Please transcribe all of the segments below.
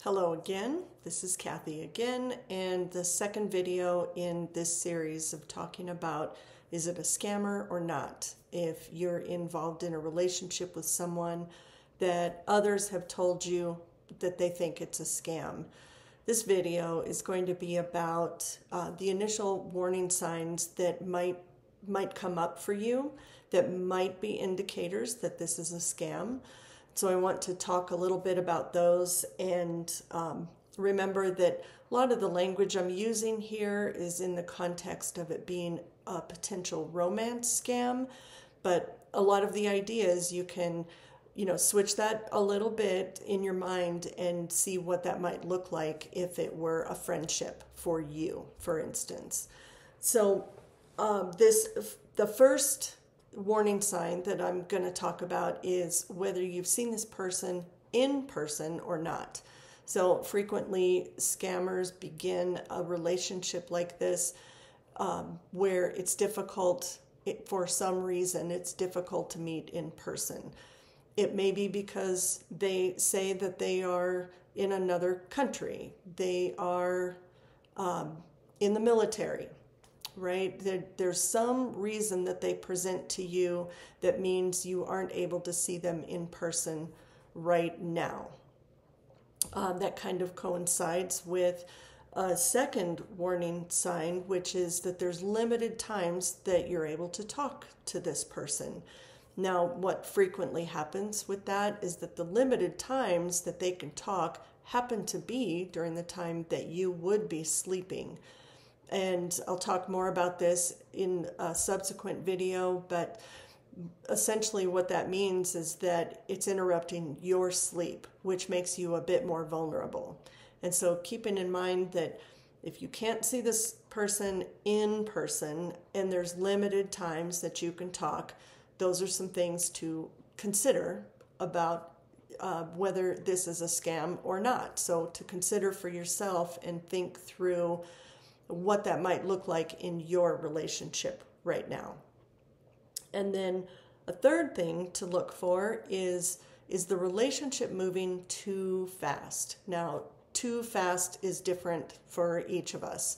Hello again, this is Cathy again, and the second video in this series of talking about is it a scammer or not? If you're involved in a relationship with someone that others have told you that they think it's a scam. This video is going to be about the initial warning signs that might come up for you that might be indicators that this is a scam. So I want to talk a little bit about those, and remember that a lot of the language I'm using here is in the context of it being a potential romance scam, but a lot of the ideas you can, switch that a little bit in your mind and see what that might look like if it were a friendship for you, for instance. So the first warning sign that I'm going to talk about is whether you've seen this person in person or not. So frequently scammers begin a relationship like this where it's difficult, for some reason, it's difficult to meet in person. It may be because they say that they are in another country. They are in the military. Right? There's some reason that they present to you that means you aren't able to see them in person right now. That kind of coincides with a second warning sign, which is that there's limited times that you're able to talk to this person. Now, what frequently happens with that is that the limited times that they can talk happen to be during the time that you would be sleeping. And I'll talk more about this in a subsequent video, but essentially what that means is that it's interrupting your sleep, which makes you a bit more vulnerable. And so keeping in mind that if you can't see this person in person and there's limited times that you can talk, those are some things to consider about whether this is a scam or not. So to consider for yourself and think through what that might look like in your relationship right now. And then a third thing to look for is the relationship moving too fast. Now, too fast is different for each of us,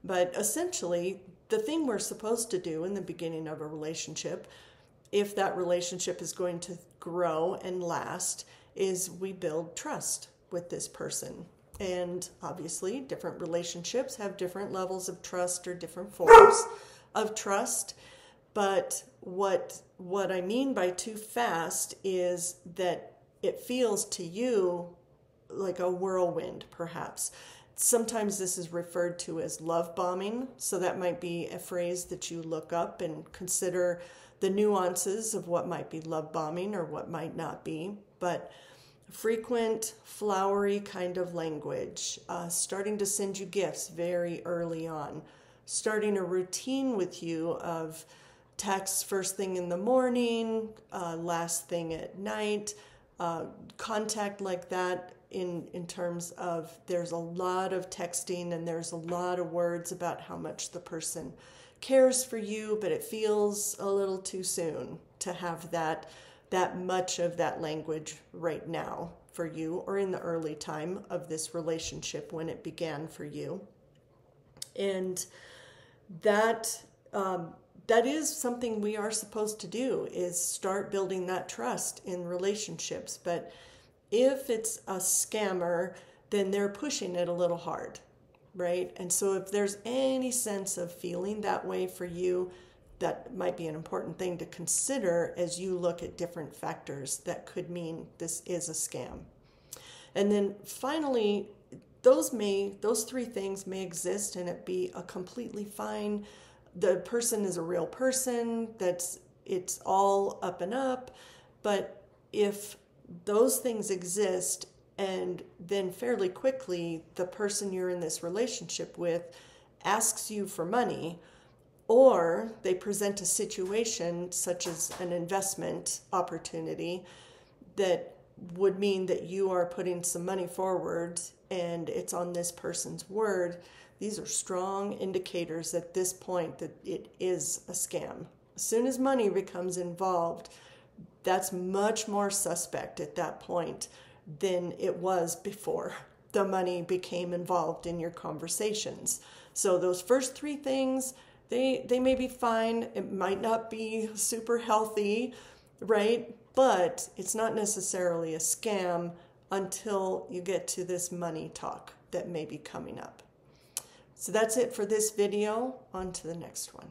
but essentially the thing we're supposed to do in the beginning of a relationship, if that relationship is going to grow and last, is we build trust with this person. And obviously, different relationships have different levels of trust or different forms of trust. But what I mean by too fast is that it feels to you like a whirlwind, perhaps. Sometimes this is referred to as love bombing. So that might be a phrase that you look up and consider the nuances of what might be love bombing or what might not be. But frequent, flowery kind of language, starting to send you gifts very early on, starting a routine with you of texts first thing in the morning, last thing at night, contact like that in terms of there's a lot of texting and there's a lot of words about how much the person cares for you, but it feels a little too soon to have that much of that language right now for you or in the early time of this relationship when it began for you. And that is something we are supposed to do, is start building that trust in relationships. But if it's a scammer, then they're pushing it a little hard, right? And so if there's any sense of feeling that way for you, that might be an important thing to consider as you look at different factors that could mean this is a scam. And then finally, those three things may exist and it be a completely fine. The person is a real person, it's all up and up. But if those things exist and then fairly quickly the person you're in this relationship with asks you for money, or they present a situation such as an investment opportunity that would mean that you are putting some money forward and it's on this person's word, these are strong indicators at this point that it is a scam. As soon as money becomes involved, that's much more suspect at that point than it was before. the money became involved in your conversations. So those first three things, they may be fine. It might not be super healthy, right? But it's not necessarily a scam until you get to this money talk that may be coming up. So that's it for this video. On to the next one.